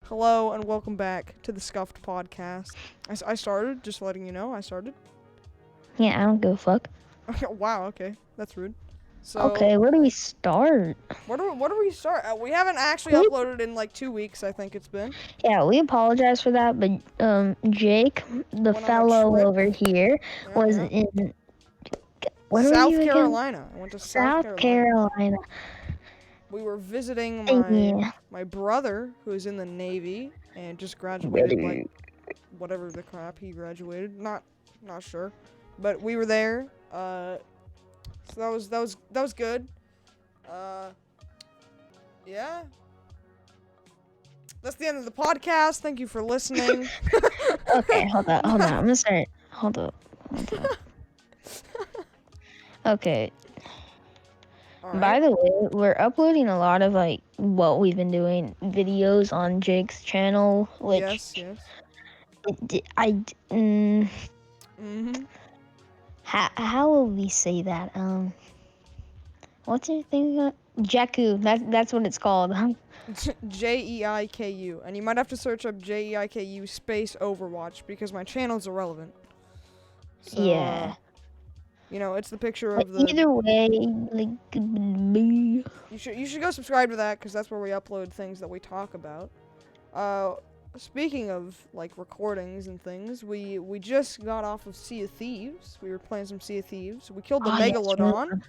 Hello and welcome back to the SCUFFEDD Podcast. I started, just letting you know, I started. Yeah, I don't give a fuck. Wow, okay, that's rude. So, Okay, where do we start? Where do we start? We haven't actually We- uploaded in like 2 weeks, I think it's been. Yeah, we apologize for that, but Jake, the Went on a fellow trip. over here, was Yeah. in what were South you again? Carolina. I went to South Carolina. We were visiting Yeah. my brother, who is in the Navy and just graduated, like whatever the crap he graduated. Not sure, but we were there. So that was good. Yeah. That's the end of the podcast. Thank you for listening. Okay, hold on. I'm gonna start. Hold up. Okay. All By right. the way, we're uploading a lot of like what we've been doing videos on Jake's channel, which Yes. How will we say that? What's your thing? Jakku. That's what it's called. Jeiku, and you might have to search up Jeiku space Overwatch because my channel's irrelevant. So, Yeah. It's the picture But of the. either way, like, You should go subscribe to that because that's where we upload things that we talk about. Speaking of like recordings and things, we just got off of Sea of Thieves. We were playing some Sea of Thieves. We killed the Megalodon.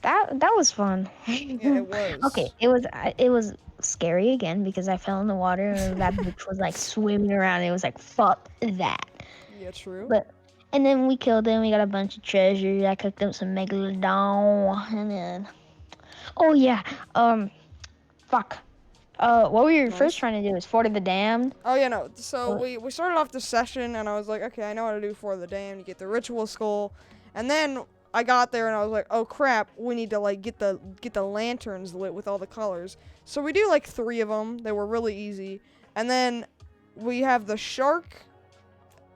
That was fun. Yeah, it was. Okay, it was scary again because I fell in the water and that bitch was like swimming around. It was like fuck that. Yeah, true. And then we killed him. We got a bunch of treasure. I cooked up some megalodon, and then oh yeah, fuck. What we were first trying to do is Fort of the Damned. Oh yeah, no. So we started off the session, and I was like, okay, I know how to do Fort of the Damned. You get the ritual skull, and then I got there, and I was like, oh crap, we need to like get the lanterns lit with all the colors. So we do like 3 of them. They were really easy, and then we have the shark.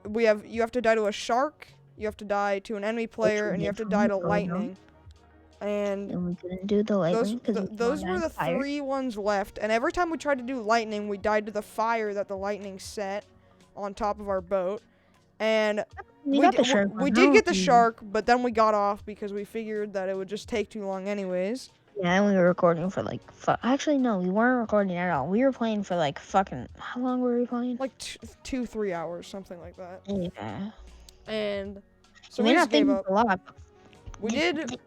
You have to die to a shark. You have to die to an enemy player, and you have to die to lightning. And we couldn't do the lightning because those were the 3 ones left. And every time we tried to do lightning, we died to the fire that the lightning set on top of our boat. And we did get the shark, but then we got off because we figured that it would just take too long anyways. Yeah, and we were recording for like actually no, we weren't recording at all. We were playing for like fucking how long were we playing? Like 2-3 hours, something like that. Yeah. And so we just gave up. We did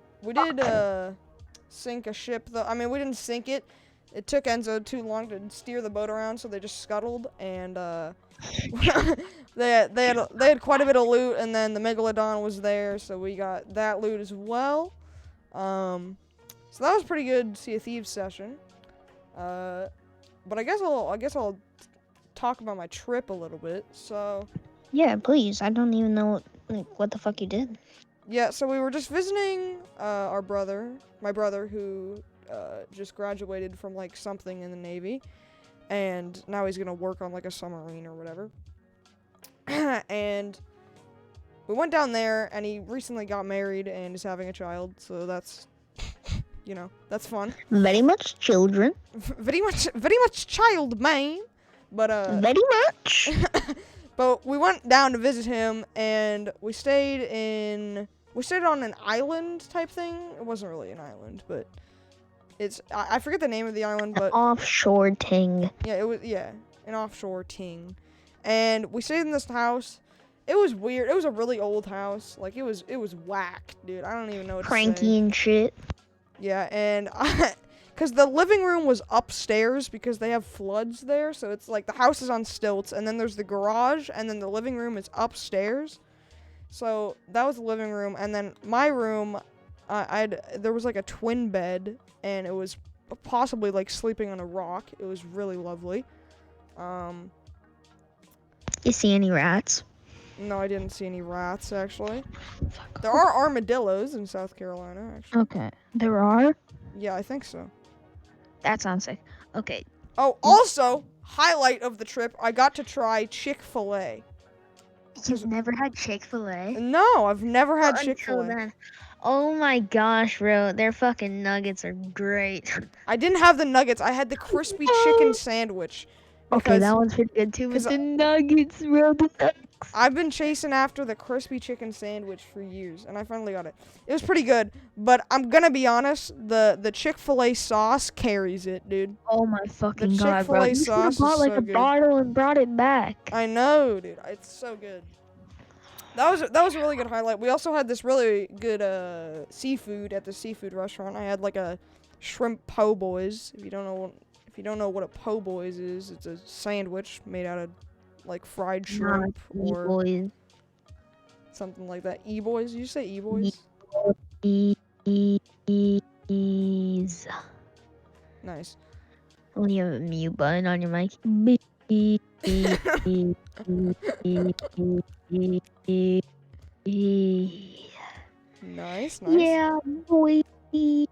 sink a ship though. I mean, we didn't sink it. It took Enzo too long to steer the boat around, so they just scuttled and they had quite a bit of loot, and then the Megalodon was there, so we got that loot as well. So that was a pretty good Sea of Thieves session. But I guess I'll talk about my trip a little bit. So yeah, please. I don't even know what the fuck you did. Yeah, so we were just visiting my brother who just graduated from like something in the Navy, and now he's gonna work on like a submarine or whatever. And we went down there, and he recently got married and is having a child, so that's that's fun. Very much children. Very much child, man. But very much. But we went down to visit him, and we stayed on an island type thing. It wasn't really an island, but I forget the name of the island, but offshore ting. Yeah, it was an offshore ting. And we stayed in this house. It was weird. It was a really old house. Like it was whack, dude. I don't even know what to say. Cranky and shit. Yeah, and because the living room was upstairs because they have floods there, so it's like the house is on stilts, and then there's the garage, and then the living room is upstairs. So that was the living room, and then my room, there was like a twin bed, and it was possibly like sleeping on a rock. It was really lovely. You see any rats? No, I didn't see any rats, actually. There are armadillos in South Carolina, actually. Okay. There are? Yeah, I think so. That sounds sick. Okay. Oh, also, highlight of the trip, I got to try Chick-fil-A. You've never had Chick-fil-A? No, I've never had Chick-fil-A. Then. Oh my gosh, bro. Their fucking nuggets are great. I didn't have the nuggets. I had the crispy chicken sandwich. Okay, because that one's pretty good too. But 'cause the nuggets, bro, the nuggets. I've been chasing after the crispy chicken sandwich for years, and I finally got it. It was pretty good, but I'm gonna be honest, the Chick-fil-A sauce carries it, dude. Oh my The fucking god, bro! Chick-fil-A You should have sauce is bought like so a good. bottle and brought it back. I know, dude. It's so good. That was a really good highlight. We also had this really good seafood at the seafood restaurant. I had like a shrimp po' boys. If you don't know what a po' boys is, it's a sandwich made out of like fried shrimp or boys. something like that. E-boys? Did you say E-boys? Ease. Nice. When you have a mute button on your mic. Nice, nice. Yeah, boy. Please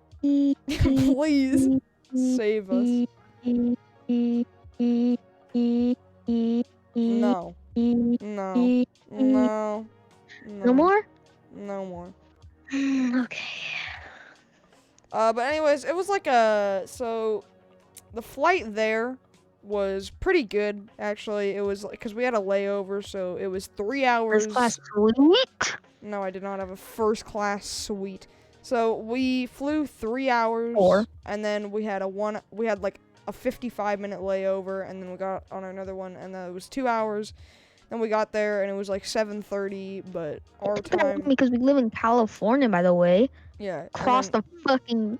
save us. No. No. No. No more? No more. Okay. But anyways, it was like so the flight there was pretty good, actually. It was like, because we had a layover, so it was 3 hours. First class suite? No, I did not have a first class suite. So we flew 3 hours, Four. and then we had like a 55-minute layover, and then we got on another one, and then it was 2 hours. Then we got there, and it was like 7:30, but our time. Because we live in California, by the way. Yeah. Across the fucking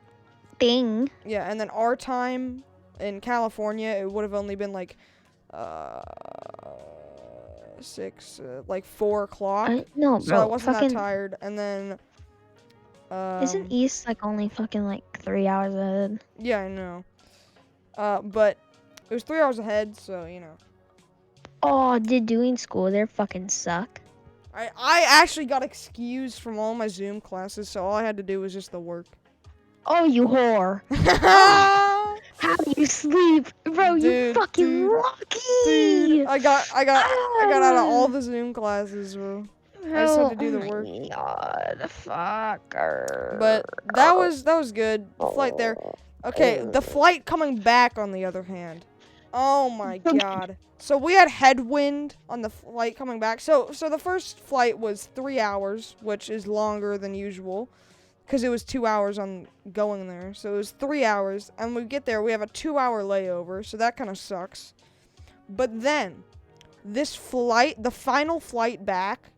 thing. Yeah, and then our time in California, it would have only been like 4 o'clock. No, bro. So I wasn't fucking, that tired. And then isn't East like only fucking like 3 hours ahead? Yeah, I know. But it was 3 hours ahead, so you know. Oh, did doing school there fucking suck? I actually got excused from all my Zoom classes, so all I had to do was just the work. Oh, you whore. How do you sleep? Bro, you fucking lucky. Dude, I got out of all the Zoom classes, bro. I just had to do the work. Oh my god, fucker. But that was good. The flight there. Okay, the flight coming back, on the other hand. Oh my god. So we had headwind on the flight coming back. So the first flight was 3 hours, which is longer than usual, because it was 2 hours on going there. So it was 3 hours, and we get there, we have a 2-hour layover, so that kind of sucks. But then, this flight, the final flight back,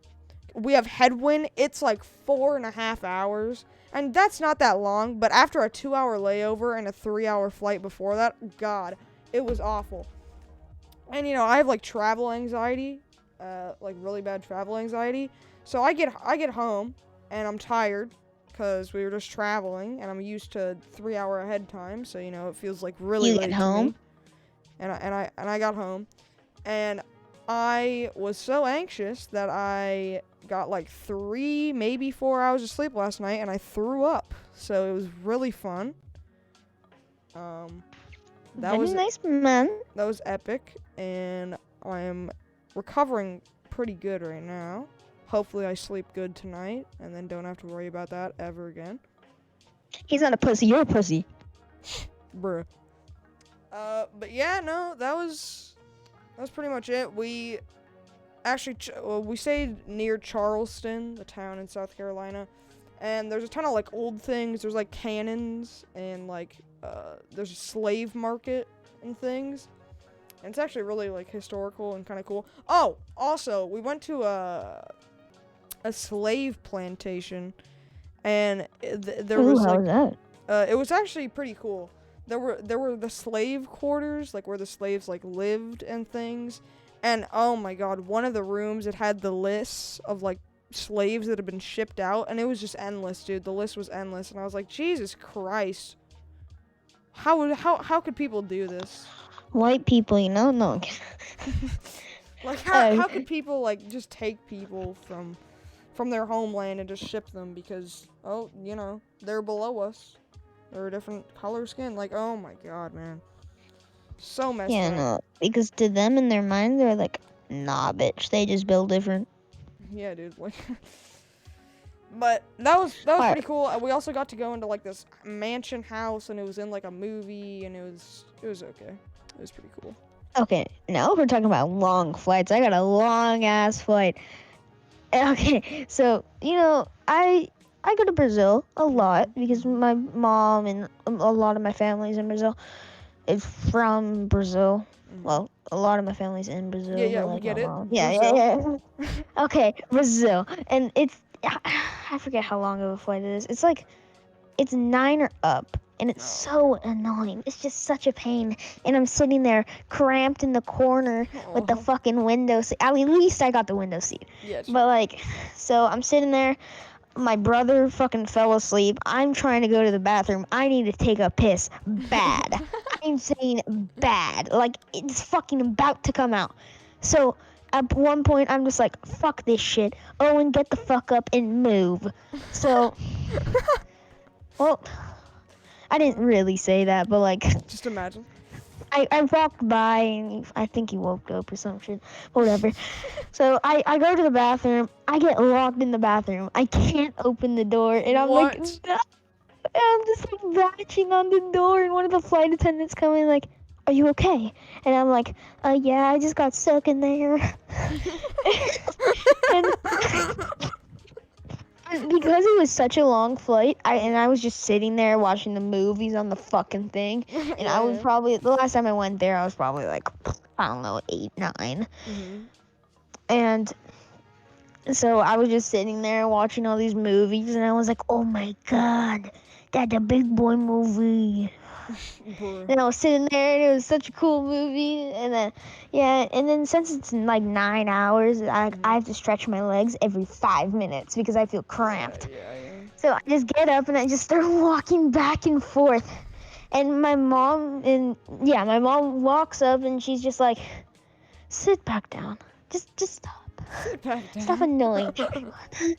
we have headwind. It's like 4.5 hours, and that's not that long. But after a 2-hour layover and a 3-hour flight before that, God, it was awful. And you know, I have like travel anxiety, like really bad travel anxiety. So I get home and I'm tired because we were just traveling, and I'm used to 3-hour ahead time. So you know, it feels like really late to home. me. And I got home, and I was so anxious that I got like 3, maybe 4 hours of sleep last night, and I threw up. So it was really fun. That was nice, man. That was epic, and I'm recovering pretty good right now. Hopefully I sleep good tonight, and then don't have to worry about that ever again. He's not a pussy. You're a pussy. Bruh. But yeah, no, that was pretty much it. We actually we stayed near Charleston, the town in South Carolina, and there's a ton of like old things. There's like cannons, and like there's a slave market and things. And it's actually really like historical and kind of cool. Oh, also, we went to a slave plantation, and there was how like was that? it was actually pretty cool. There were the slave quarters, like where the slaves like lived and things. And oh my god, one of the rooms, it had the lists of like slaves that had been shipped out, and it was just endless, dude. The list was endless, and I was like, Jesus Christ. How could people do this? White people, you know? No. Like how could people like just take people from their homeland and just ship them because, oh, you know, they're below us. They're a different color skin. Like, oh my god, man. So messed up. No. Because to them in their mind, they're like, nah, bitch. They just build different. Yeah, dude. Like, but that was pretty cool. We also got to go into like this mansion house, and it was in like a movie, and it was okay. It was pretty cool. Okay, now we're talking about long flights. I got a long ass flight. Okay, so I go to Brazil a lot because my mom and a lot of my family's in Brazil. Is from Brazil. Well, a lot of my family's in Yeah, Brazil, yeah, but we like my get it. mom. Brazil. Yeah. Okay, Brazil, and I forget how long of a flight it is. It's 9 or up, and it's so annoying. It's just such a pain, and I'm sitting there cramped in the corner with the fucking window seat. At least I got the window seat. Yeah, But like, so I'm sitting there. My brother fucking fell asleep. I'm trying to go to the bathroom. I need to take a piss bad. I'm saying bad. Like, it's fucking about to come out. So, at one point, I'm just like, fuck this shit. Owen, get the fuck up and move. So, well, I didn't really say that, but like, Just imagine. I walked by and I think he woke up or some shit. Whatever. So I go to the bathroom. I get locked in the bathroom. I can't open the door. And I'm like, What? no. I'm just like bashing on the door. And one of the flight attendants come in like, are you okay? And I'm like, yeah, I just got stuck in there. and because it was such a long flight, I was just sitting there watching the movies on the fucking thing, and I was probably the last time I went there, I was probably like, I don't know, 8, 9, and so I was just sitting there watching all these movies, and I was like, oh my god, that's a big boy movie. And I was sitting there, and it was such a cool movie. And then since it's like 9 hours, I have to stretch my legs every 5 minutes because I feel cramped. Yeah. So I just get up and I just start walking back and forth. And my mom walks up and she's just like, sit back down. Just stop. Sit back down. Stop annoying everyone.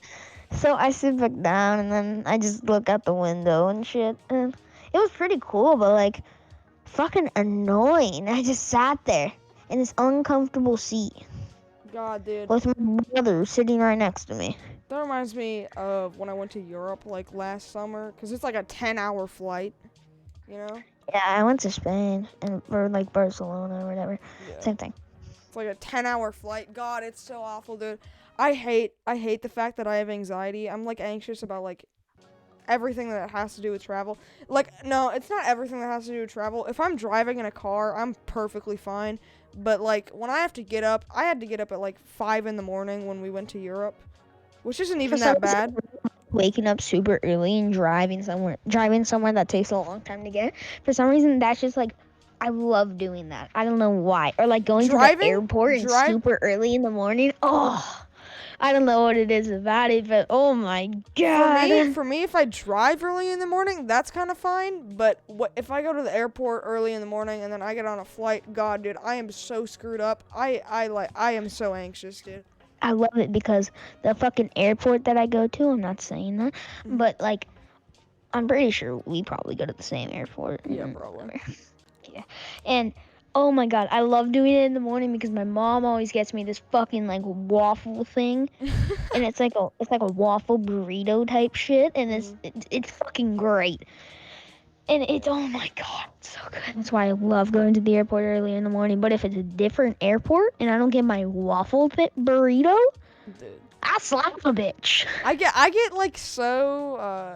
So I sit back down and then I just look out the window and shit. And it was pretty cool, but like fucking annoying. I just sat there in this uncomfortable seat God, dude. with my brother sitting right next to me. That reminds me of when I went to Europe like last summer, because it's like a 10-hour flight, you know? Yeah, I went to Spain or like Barcelona or whatever. Yeah. Same thing. It's like a 10-hour flight. God, it's so awful, dude. I hate the fact that I have anxiety. I'm like anxious about like everything that has to do with travel. Like, no, it's not everything that has to do with travel. If I'm driving in a car, I'm perfectly fine. But like when I have to get up, I had to get up at like 5 in the morning when we went to Europe, which isn't even that bad. Waking up super early and driving somewhere that takes a long time to get. For some reason, that's just like, I love doing that. I don't know why. Or like going to the airport and super early in the morning. Oh, I don't know what it is about it, but oh my god. For me, if I drive early in the morning, that's kind of fine. But if I go to the airport early in the morning and then I get on a flight? God, dude, I am so screwed up. I am so anxious, dude. I love it because the fucking airport that I go to, I'm not saying that, but like, I'm pretty sure we probably go to the same airport. Yeah, probably. Yeah. And oh my god, I love doing it in the morning because my mom always gets me this fucking like waffle thing, and it's like a waffle burrito type shit, and it's fucking great. And it's, oh my god, it's so good. That's why I love going to the airport early in the morning. But if it's a different airport and I don't get my waffle burrito, dude, I slap a bitch. I get like so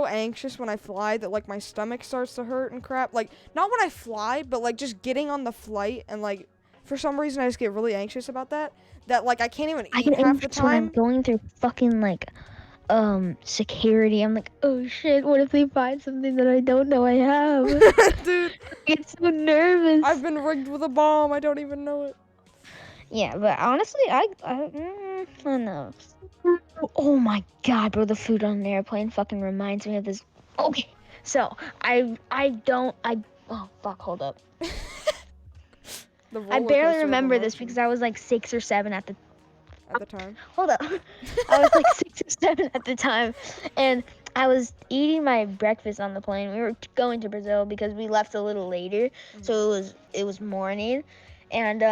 anxious when I fly that like my stomach starts to hurt and crap. Like not when I fly, but like just getting on the flight, and like for some reason I just get really anxious about that. That like I can't even eat half the time. When I'm going through fucking like security, I'm like, oh shit, what if they find something that I don't know I have? Dude, I get so nervous. I've been rigged with a bomb. I don't even know it. Yeah, but honestly, I don't know. Oh my god, bro, the food on an airplane fucking reminds me of this. Okay, so oh fuck, hold up. I barely remember this because I was like 6 or 7 at the time. Hold up. I was like 6 or 7 at the time, and I was eating my breakfast on the plane. We were going to Brazil because we left a little later, so it was morning. And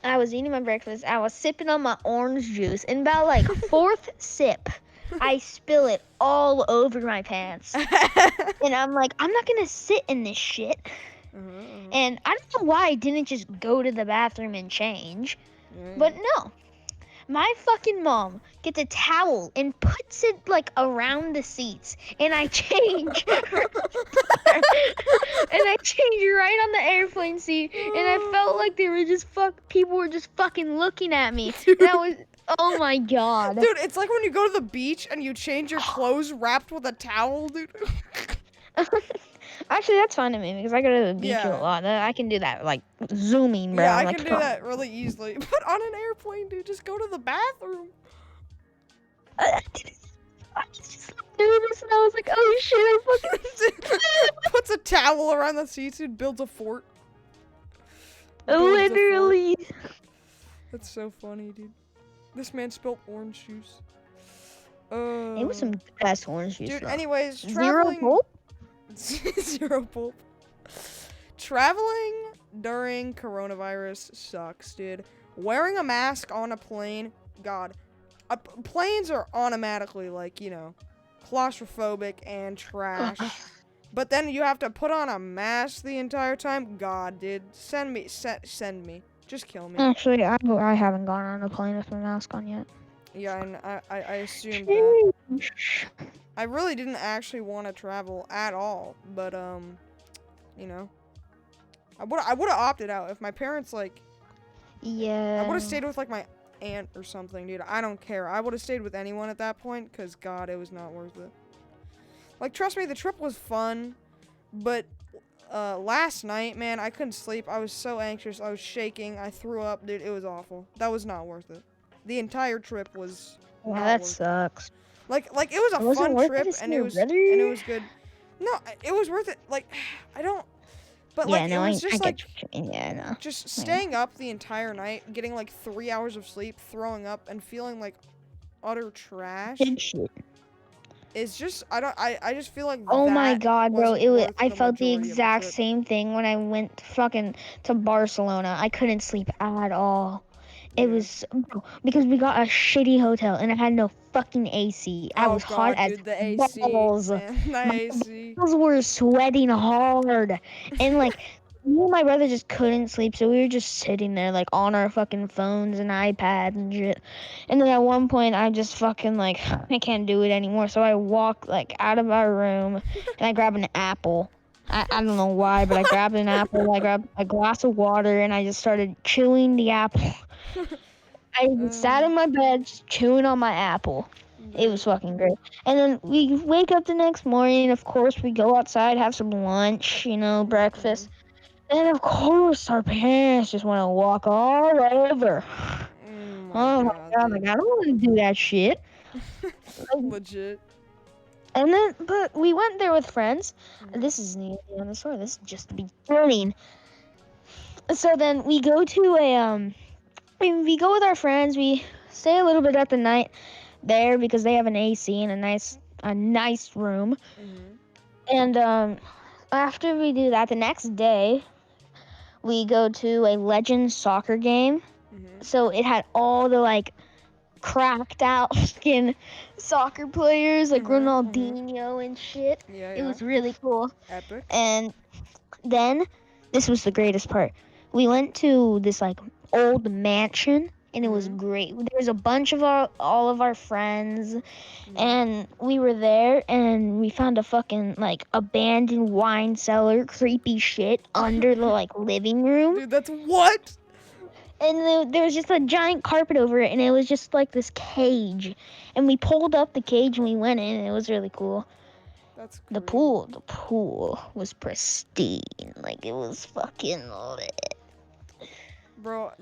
I was eating my breakfast. I was sipping on my orange juice, and about like 4th sip, I spill it all over my pants. And I'm like, I'm not gonna sit in this shit. And I don't know why I didn't just go to the bathroom and change. But no. My fucking mom gets a towel and puts it like around the seats, and I change. And I changed right on the airplane seat, and I felt like they were just people were just fucking looking at me. And I was, oh my god. Dude, it's like when you go to the beach and you change your clothes wrapped with a towel, dude. Actually, that's fine to me because I go to the beach a lot. I can do that, like, zooming, bro. Yeah, I like, can do that really easily. But on an airplane, dude, just go to the bathroom. I was just so nervous, and I was like, oh shit, I fucking... Puts a towel around the seats, dude, builds a fort. Literally. That's so funny, dude. This man spilled orange juice. It was some best orange juice. Dude, though. anyways, Zero pulp? Zero pulp. Traveling during coronavirus sucks, dude. Wearing a mask on a plane, God. Planes are automatically, like, you know, claustrophobic and trash. But then you have to put on a mask the entire time. God, dude. Send me. Just kill me. Actually, I haven't gone on a plane with my mask on yet. Yeah, and I assumed that. I really didn't actually want to travel at all, but you know, I would have opted out if my parents like. Yeah. I would have stayed with like my aunt or something, dude. I don't care. I would have stayed with anyone at that point, cause God, it was not worth it. Like, trust me, the trip was fun, but last night, man, I couldn't sleep. I was so anxious. I was shaking. I threw up, dude. It was awful. That was not worth it. The entire trip was. Yeah, that sucks. Like it was a fun trip, and it was good. No, it was worth it. Like, I don't. But yeah, like, no, it was just like, no. just staying up the entire night, getting like 3 hours of sleep, throwing up, and feeling like utter trash. It's just I just feel like. Oh my god, bro! I felt the majority exact of the trip. same thing when I went fucking to Barcelona. I couldn't sleep at all. It was because we got a shitty hotel and it had no fucking AC. I was hot as the AC, balls. Man, the AC. My balls were sweating hard, and like me and my brother just couldn't sleep, so we were just sitting there like on our fucking phones and iPads and shit. And then at one point, I just fucking like I can't do it anymore, so I walked like out of our room and I grabbed an apple. I don't know why, but I grabbed an apple. I grabbed a glass of water and I just started chewing the apple. I sat in my bed just chewing on my apple. It was fucking great. And then we wake up the next morning. Of course, we go outside, have some lunch, you know, breakfast. And of course, our parents just want to walk all over. Oh my god, like, I don't want to do that shit. Legit. And then, but we went there with friends. This isn't even the end of the story. This is just the beginning. So then we go to we go with our friends. We stay a little bit at the night there because they have an AC and a nice room. And after we do that, the next day we go to a Legends soccer game. So it had all the like cracked out fucking soccer players like Ronaldinho and shit. It was really cool. Epic. And then this was the greatest part. We went to this like old mansion and it was great. There was a bunch of all of our friends and we were there and we found a fucking like abandoned wine cellar, creepy shit under the like living room. Dude, that's what? And there was just a giant carpet over it and it was just like this cage. And we pulled up the cage and we went in and it was really cool. That's crazy. The pool was pristine. Like it was fucking lit. Bro,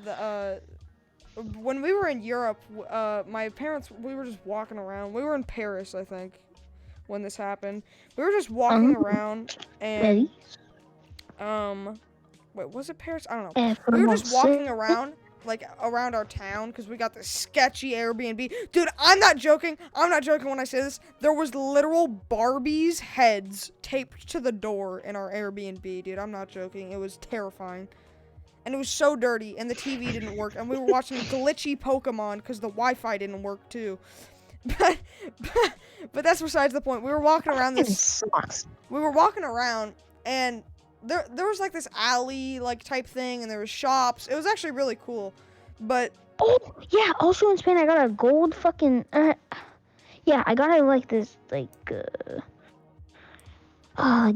when we were in Europe, my parents, we were just walking around. We were in Paris, I think, when this happened. We were just walking around, and, wait, was it Paris? I don't know. We were just walking around, like, around our town, because we got this sketchy Airbnb. Dude, I'm not joking. I'm not joking when I say this. There was literal Barbies' heads taped to the door in our Airbnb, dude. I'm not joking. It was terrifying. And it was so dirty, and the TV didn't work, and we were watching glitchy Pokemon because the Wi-Fi didn't work too. But that's besides the point. We were walking around this. Sucks. We were walking around, and there was like this alley like type thing, and there was shops. It was actually really cool, but Oh yeah. Also in Spain, I got a gold fucking. Yeah, I got like this like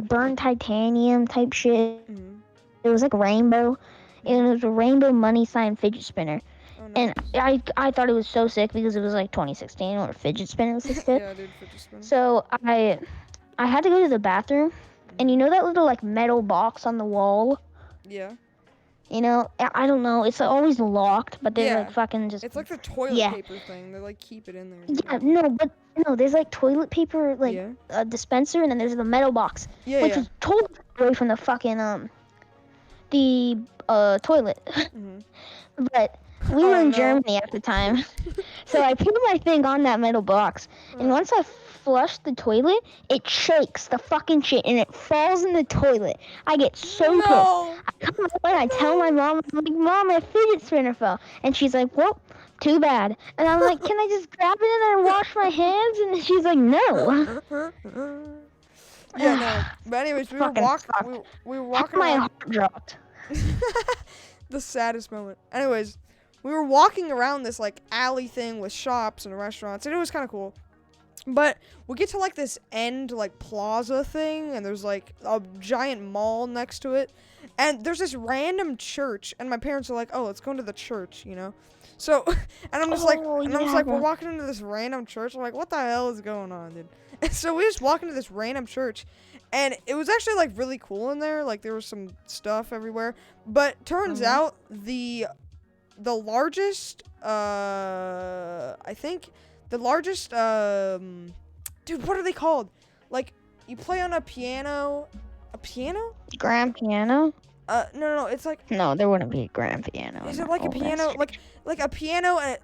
burned titanium type shit. mhm. It was like rainbow, and it was a rainbow money sign fidget spinner. Oh And nice. I thought it was so sick because it was like 2016 or fidget spinner was sick. Yeah, dude, fidget spinner. So I had to go to the bathroom, and you Mhm. know that little like metal box on the wall. Yeah. You know, I don't know. It's always locked, but there's Yeah. like fucking just It's like the toilet yeah. paper thing. They like keep it in there. Yeah, no, but no, there's like toilet paper, like Yeah. a dispenser, and then there's the metal box, Yeah, which yeah. is totally away from the fucking the toilet. Mhm. But we were Oh in no. Germany at the time, so I put my thing on that metal box, and once I flush the toilet, it shakes the fucking shit, and it falls in the toilet. I get so pissed. No. I come home and I tell my mom, I'm like, Mom, my fidget spinner fell, and she's like, well, too bad. And I'm like, can I just grab it and then wash my hands? And she's like, no. Yeah, no. But anyways, we were Fucking sucked. we were Half walking my around. heart dropped. The saddest moment. Anyways, we were walking around this like alley thing with shops and restaurants, and it was kind of cool. But we get to like this end like plaza thing, and there's like a giant mall next to it, and there's this random church, and my parents are like, "Oh, let's go into the church," you know. So, and I'm just like, we're walking into this random church. I'm like, what the hell is going on, dude? And so we just walk into this random church, and it was actually like really cool in there. Like there was some stuff everywhere, but turns out the largest, I think the largest, dude, what are they called? Like you play on a piano, Grand piano? No, it's like. No, there wouldn't be a grand piano. Is in it that like a old piano, ass church. like a piano? And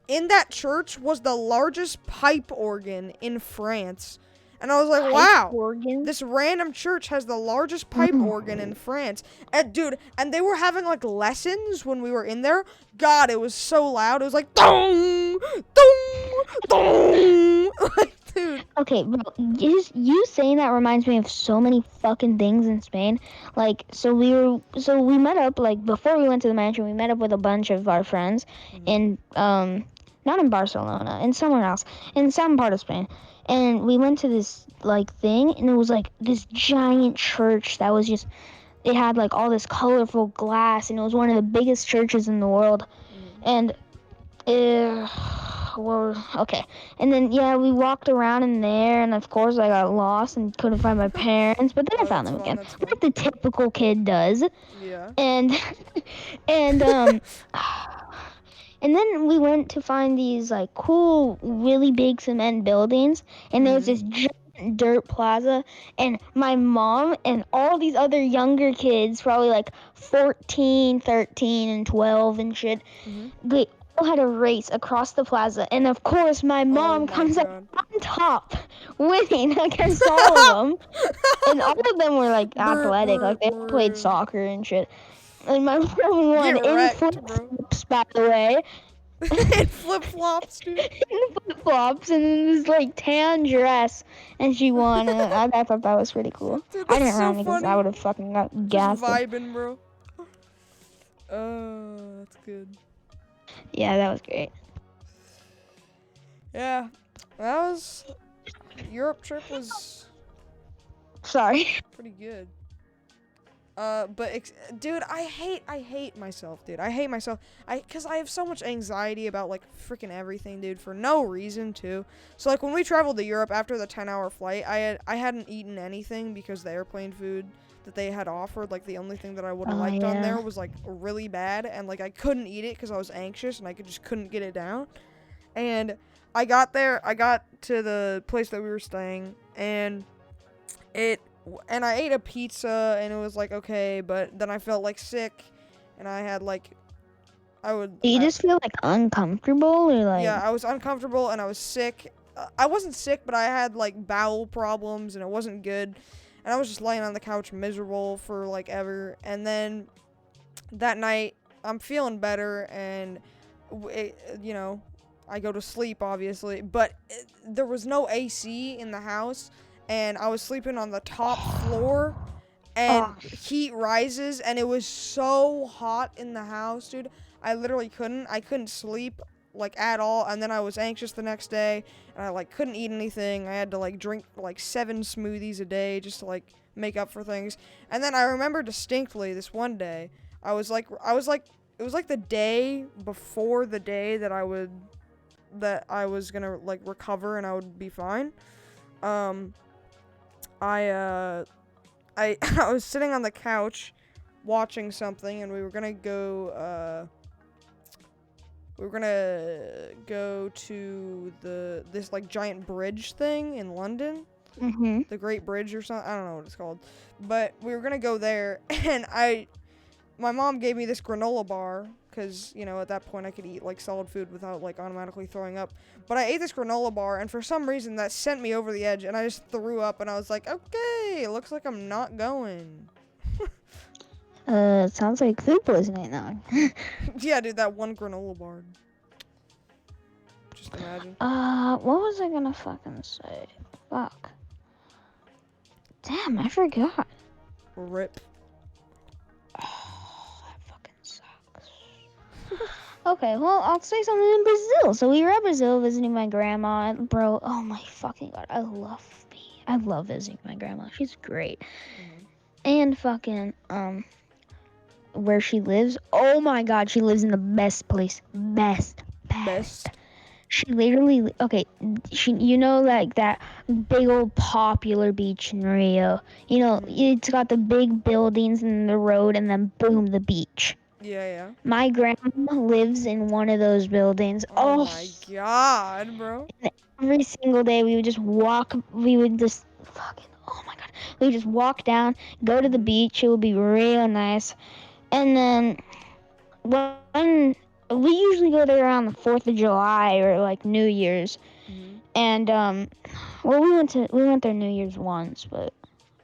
in that church was the largest pipe organ in France, and I was like, Pipe wow, organ? this random church has the largest pipe organ in France. And dude, and they were having like lessons when we were in there. God, it was so loud. It was like dong, dong, dong. Like, dude. Okay, bro, you saying that reminds me of so many fucking things in Spain. Like, so we met up, like, before we went to the mansion, we met up with a bunch of our friends in, not in Barcelona, in somewhere else, in some part of Spain. And we went to this, like, thing, and it was, like, this giant church that was just, it had, like, all this colorful glass, and it was one of the biggest churches in the world. And, well, okay. And then, yeah, we walked around in there, and of course I got lost and couldn't find my parents, but then I found them again, like the typical kid does. Yeah. And, and, and then we went to find these, like, cool, really big cement buildings, and there was this giant dirt plaza, and my mom and all these other younger kids, probably, like, 14, 13, and 12 and shit, they all had a race across the plaza, and of course my mom comes up on top, winning against all of them, and all of them were, like, athletic, like, they played soccer and shit. And my mom won in flip-flops, by the way. In flip-flops, dude. In flip-flops, and in this, like, tan dress. And she won, and I thought that was pretty cool. Dude, I didn't so run because I would have fucking got gassed. Just vibing, bro. That's good. Yeah, that was great. Yeah, that was... Europe trip was... Sorry. Pretty good. Dude, I hate myself, dude. I hate myself. Cause I have so much anxiety about like freaking everything, dude, for no reason too. So like when we traveled to Europe after the 10-hour flight, I hadn't eaten anything because the airplane food that they had offered, like the only thing that I would have liked on there was like really bad, and like I couldn't eat it because I was anxious and I just couldn't get it down. And I got to the place that we were staying, and I ate a pizza, and it was like okay, but then I felt like sick, and I had like you just feel like uncomfortable, or like? Yeah, I was uncomfortable and I was sick. I wasn't sick, but I had like bowel problems, and it wasn't good, and I was just laying on the couch miserable for like ever. And then that night I'm feeling better, and I go to sleep obviously, but there was no AC in the house. and I was sleeping on the top floor, and heat rises, and it was so hot in the house, dude. I literally couldn't sleep, like, at all, and then I was anxious the next day, and I, like, couldn't eat anything. I had to, like, drink, like, 7 smoothies a day just to, like, make up for things. And then I remember distinctly this one day, it was like the day before the day that I was gonna, like, recover and I would be fine. I was sitting on the couch watching something, and we were gonna go to this like giant bridge thing in London. Mm-hmm. The Great Bridge or something. I don't know what it's called. But we were gonna go there, and my mom gave me this granola bar, because, you know, at that point I could eat, like, solid food without, like, automatically throwing up. But I ate this granola bar, and for some reason that sent me over the edge, and I just threw up, and I was like, okay, it looks like I'm not going. It sounds like food poisoning now. Yeah, dude, that one granola bar. Just imagine. What was I gonna fucking say? Fuck. Damn, I forgot. Rip. Oh, that fucking sucks. Okay, well, I'll say something in Brazil. So we were at Brazil visiting my grandma. Bro, oh my fucking god, I love visiting my grandma. She's great. Mm-hmm. And fucking, where she lives, oh my god, she lives in the best place. Best. She literally, okay, you know, like that big old popular beach in Rio. You know, it's got the big buildings and the road, and then boom, the beach. Yeah. My grandma lives in one of those buildings. Oh my god, bro. Every single day we would just walk, we would just walk down, go to the beach. It would be real nice. And then when we usually go there around the 4th of July or like New Year's. Mm-hmm. And well, we went there New Year's once, but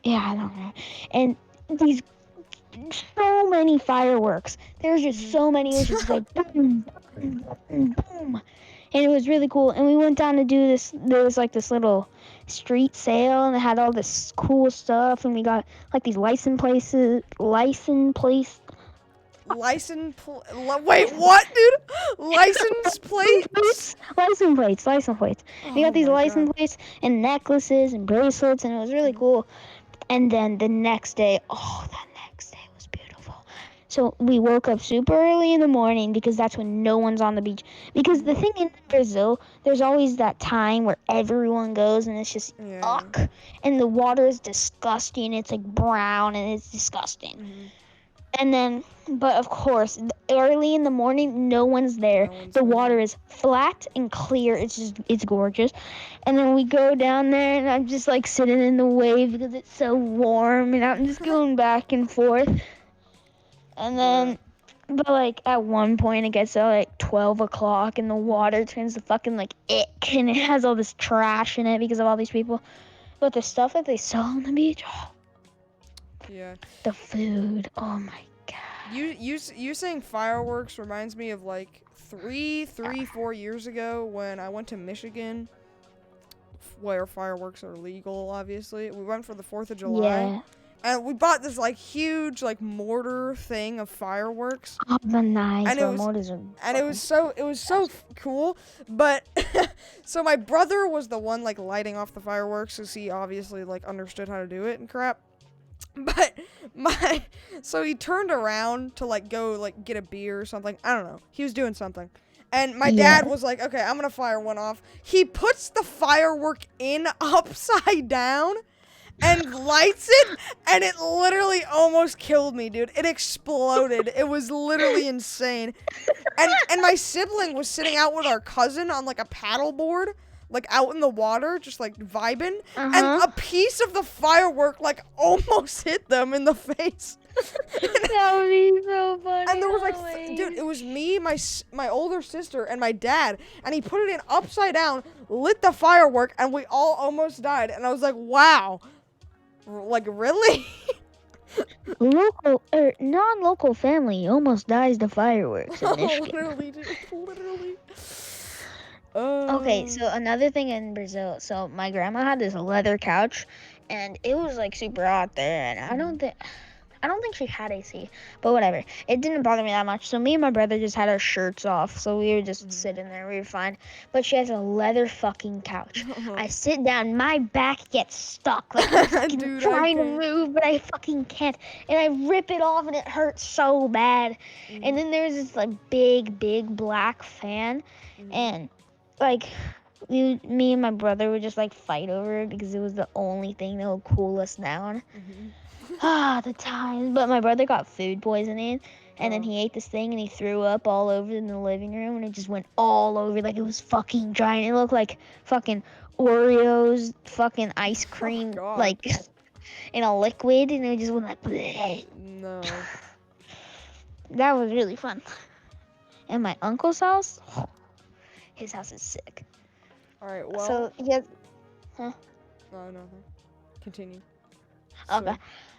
yeah, I don't know. And these so many fireworks. There's just so many. It was just like boom, boom, boom, boom. And it was really cool. And we went down to do this. There was like this little street sale, and it had all this cool stuff. And we got like these license plates. Wait, what, dude? License plates? License plates. We got these license plates and necklaces and bracelets, and it was really cool. And then the next day, that next day was beautiful. So we woke up super early in the morning because that's when no one's on the beach. Because the thing in Brazil, there's always that time where everyone goes and it's just yuck. And the water is disgusting. It's like brown and it's disgusting. Mm-hmm. And then, but of course, early in the morning, no one's there. The water is flat and clear. It's gorgeous. And then we go down there, and I'm just like sitting in the wave because it's so warm, and I'm just going back and forth. And then, but like at one point, it gets to like 12 o'clock, and the water turns to fucking like ick, and it has all this trash in it because of all these people. But the stuff that they sell on the beach, the food, oh my god. You saying fireworks reminds me of like 4 years ago when I went to Michigan, where fireworks are legal, obviously. We went for the 4th of July. And we bought this like huge like mortar thing of fireworks. Oh, the nice. And it was so cool. But so my brother was the one like lighting off the fireworks, because he obviously like understood how to do it and crap. But so he turned around to like go like get a beer or something. I don't know. He was doing something. And my dad was like, okay, I'm gonna fire one off. He puts the firework in upside down and lights it, and it literally almost killed me, dude. It exploded. It was literally insane. And my sibling was sitting out with our cousin on like a paddle board, like out in the water, just like vibing, and a piece of the firework like almost hit them in the face. That would be so funny. And there was like, dude, it was me, my older sister, and my dad, and he put it in upside down, lit the firework, and we all almost died. And I was like, wow, like really? Local or non-local family almost dies to fireworks in Michigan. Literally, dude, literally. Okay, so another thing in Brazil, so my grandma had this leather couch, and it was like super hot there, and I don't think she had AC, but whatever. It didn't bother me that much. So me and my brother just had our shirts off, so we were just sitting there. We were fine. But she has a leather fucking couch. I sit down, my back gets stuck. Like I'm fucking Dude, trying to move, but I fucking can't. And I rip it off, and it hurts so bad. And then there's this like big black fan, and like me and my brother would just like fight over it because it was the only thing that would cool us down. The times. But my brother got food poisoning, and then he ate this thing and he threw up all over in the living room, and it just went all over like it was fucking giant. It looked like fucking Oreos, fucking ice cream, like in a liquid, and it just went like. Bleh. No. That was really fun. And my uncle's house, his house is sick. All right. Well. So he has. No. Continue. Okay. So.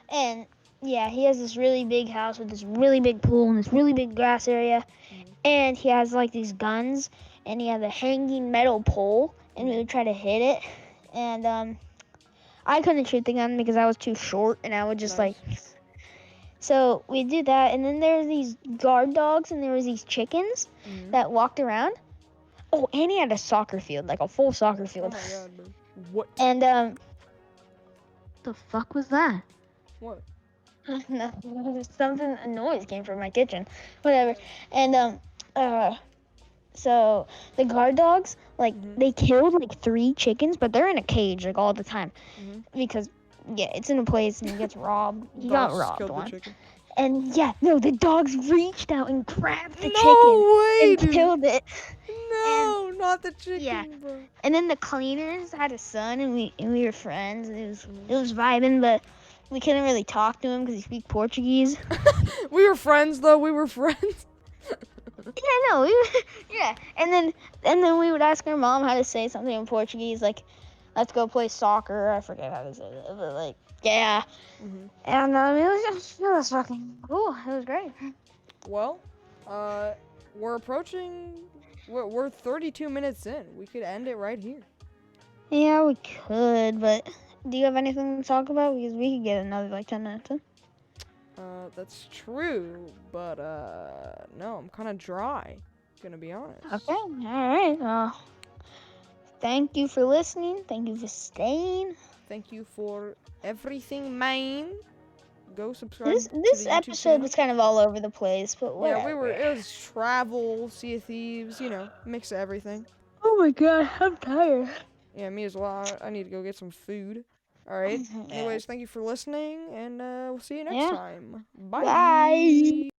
And yeah, he has this really big house with this really big pool and this really big grass area. And he has like these guns, and he has a hanging metal pole, and we would try to hit it. And I couldn't shoot the gun because I was too short, and I would just like. So we did that, and then there's these guard dogs, and there was these chickens that walked around. Oh, and he had a soccer field, like a full soccer field. Oh my god, bro. What? And the fuck was that? What? Something, a noise came from my kitchen. Whatever. And so the guard dogs, like they killed like 3 chickens, but they're in a cage like all the time because it's in a place and he gets robbed. He got robbed once. And the dogs reached out and grabbed the chicken and killed it. No, not the chicken. Yeah. Bro. And then the cleaners had a son, and we were friends. And it was vibing, but we couldn't really talk to him because he speaks Portuguese. We were friends though. We were friends. And then we would ask our mom how to say something in Portuguese, like, let's go play soccer. I forget how to say that, but like, yeah. And it was fucking cool. It was great. Well, we're approaching. We're 32 minutes in. We could end it right here. Yeah, we could, but do you have anything to talk about? Because we could get another like 10 minutes in. That's true, but no, I'm kind of dry. Gonna be honest. Okay, all right. Thank you for listening. Thank you for staying. Thank you for everything, man. Go subscribe. This episode was kind of all over the place, but whatever. Yeah, it was travel, Sea of Thieves, mix of everything. Oh my god, I'm tired. Yeah, me as well. I need to go get some food. All right. Anyways, thank you for listening, and we'll see you next time. Bye. Bye.